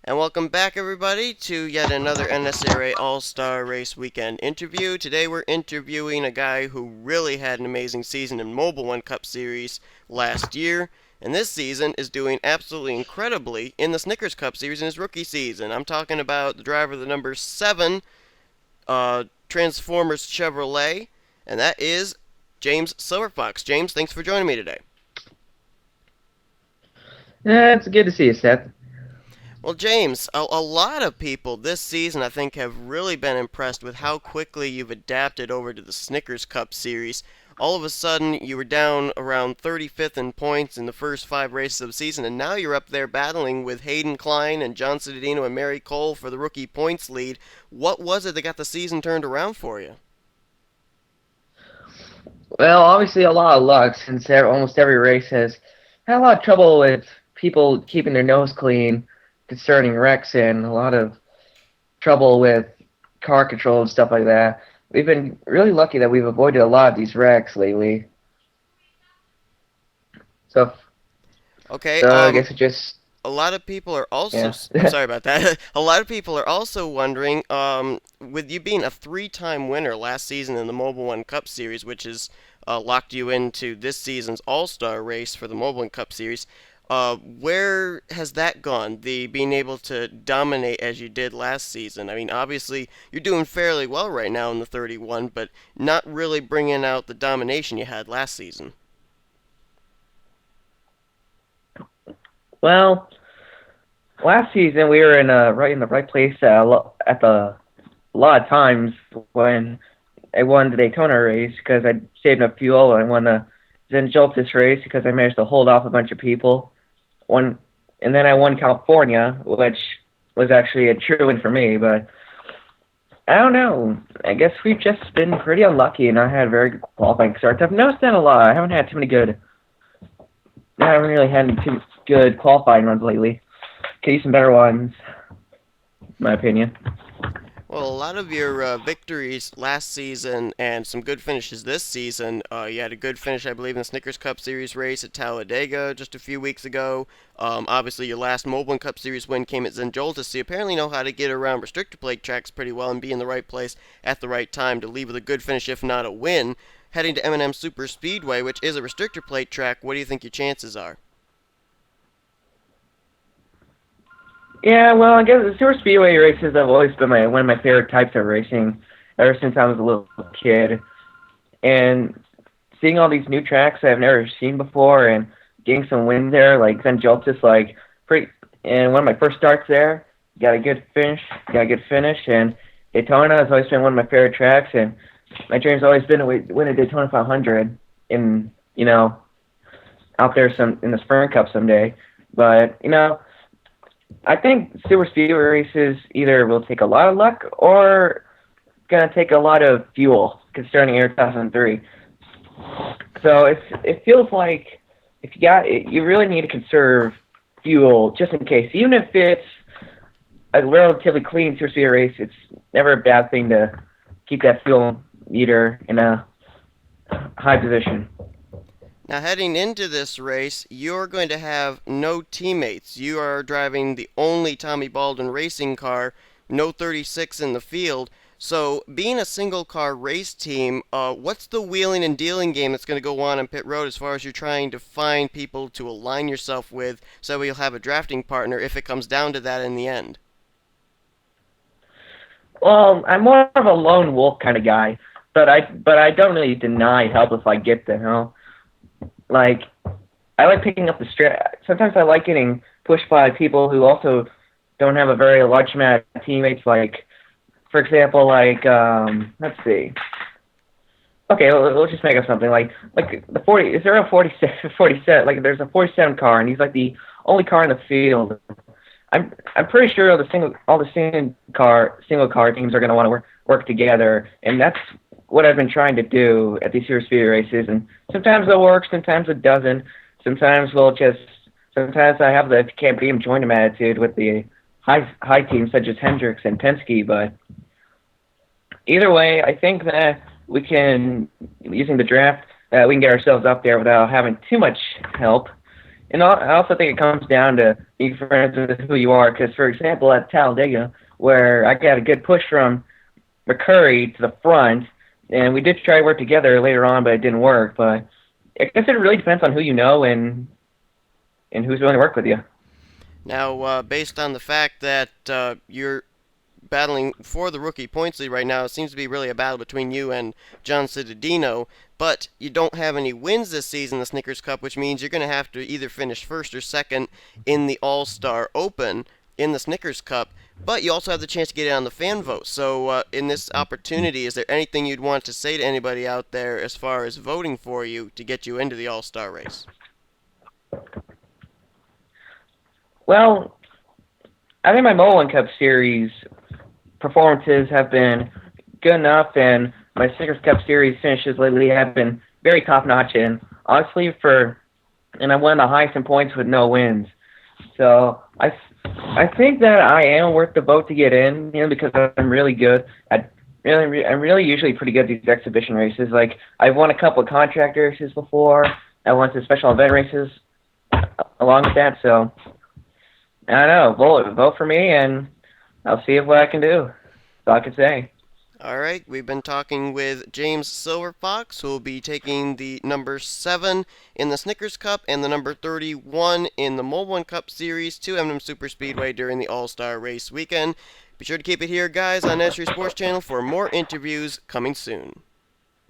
And welcome back, everybody, to yet another NNSCRA All-Star Race Weekend interview. Today we're interviewing a guy who really had an amazing season in Mobil Cup Series last year, and this season is doing absolutely incredibly in the Snickers Cup Series in his rookie season. I'm talking about the driver of the number 7 Transformers Chevrolet, and that is James Silverfox. James, thanks for joining me today. Yeah, it's good to see you, Seth. Well, James, a lot of people this season, I think, have really been impressed with how quickly you've adapted over to the Snickers Cup Series. All of a sudden, you were down around 35th in points in the first 5 races of the season, and now you're up there battling with Hayden Klein and John Cittadino and Mary Cole for the rookie points lead. What was it that got the season turned around for you? Well, obviously a lot of luck since almost every race has had a lot of trouble with people keeping their nose clean concerning wrecks and a lot of trouble with car control and stuff like that. We've been really lucky that we've avoided a lot of these wrecks lately. So, Okay, so I guess it just, a lot of people are also yeah. I'm sorry about that. A lot of people are also wondering, with you being a three-time winner last season in the Mobil Cup Series, which has locked you into this season's All-Star race for the Mobil Cup Series. Where has that gone? The being able to dominate as you did last season. I mean, obviously you're doing fairly well right now in the 31, but not really bringing out the domination you had last season. Well, last season we were right in the right place at the a lot of times when I won the Daytona race because I saved enough fuel. I won the Zenjoltis race because I managed to hold off a bunch of people. One, and then I won California, which was actually a true win for me. But I don't know. I guess we've just been pretty unlucky, and I had very good qualifying starts. I've noticed that a lot. I haven't had too many good. I haven't really had any too good qualifying runs lately. Could use some better ones, in my opinion. Well, a lot of your victories last season and some good finishes this season. You had a good finish, I believe, in the Snickers Cup Series race at Talladega just a few weeks ago. Obviously, your last Mobil Cup Series win came at Zenjolta, so you apparently know how to get around restrictor plate tracks pretty well and be in the right place at the right time to leave with a good finish, if not a win. Heading to M&M Super Speedway, which is a restrictor plate track, what do you think your chances are? Yeah, well, I guess the super speedway races have always been one of my favorite types of racing ever since I was a little kid. And seeing all these new tracks I've never seen before and getting some wins there, like Zenjoltis, like pretty. And one of my first starts there, got a good finish. And Daytona has always been one of my favorite tracks, and my dream's always been to win a Daytona 500 in out there some in the Sprint Cup someday. But I think super speedway races either will take a lot of luck or gonna take a lot of fuel, concerning Air 2003. So it feels like if you really need to conserve fuel just in case, even if it's a relatively clean super speedway race. It's never a bad thing to keep that fuel meter in a high position. Now, heading into this race, you're going to have no teammates. You are driving the only Tommy Baldwin racing car, no 36 in the field. So, being a single car race team, what's the wheeling and dealing game that's going to go on pit road as far as you're trying to find people to align yourself with so you'll have a drafting partner if it comes down to that in the end? Well, I'm more of a lone wolf kind of guy, but I don't really deny help if I get them. Like I like picking up the strat. Sometimes I like getting pushed by people who also don't have a very large amount of teammates. Like, for example, let's see. Okay, let's just make up something like the 40. Is there a 47? 47? Like, there's a 47 car, and he's like the only car in the field. I'm pretty sure all the single car teams are going to want to work together, and that's what I've been trying to do at these Super Speed races. And sometimes it works, sometimes it doesn't. Sometimes I have the if you can't beat 'em, join 'em attitude with the high teams such as Hendricks and Penske. But either way, I think that we can, using the draft, we can get ourselves up there without having too much help. And I also think it comes down to being friends with who you are. Because, for example, at Talladega, where I got a good push from McCurry to the front, and we did try to work together later on, but it didn't work. But I guess it really depends on who you know and who's willing to work with you. Now, based on the fact that you're battling for the rookie points lead right now, it seems to be really a battle between you and John Cittadino. But you don't have any wins this season in the Snickers Cup, which means you're going to have to either finish first or second in the All Star Open in the Snickers Cup. But you also have the chance to get in on the fan vote. So, in this opportunity, is there anything you'd want to say to anybody out there as far as voting for you to get you into the All Star race? Well, I think my Mobil Cup Series performances have been good enough, and my Snickers Cup Series finishes lately have been very top notch. And honestly, and I won the highest in points with no wins. So I think that I am worth the vote to get in, because I'm really good at I'm really usually pretty good at these exhibition races. Like I've won a couple of contract races before. I won some special event races along with that. So I don't know. Vote for me, and I'll see what I can do. That's all I can say. All right, we've been talking with James Silverfox, who will be taking the number 7 in the Snickers Cup and the number 31 in the Mobil Cup Series to M&M Superspeedway during the All-Star Race weekend. Be sure to keep it here, guys, on NNSCRA Sports Channel for more interviews coming soon.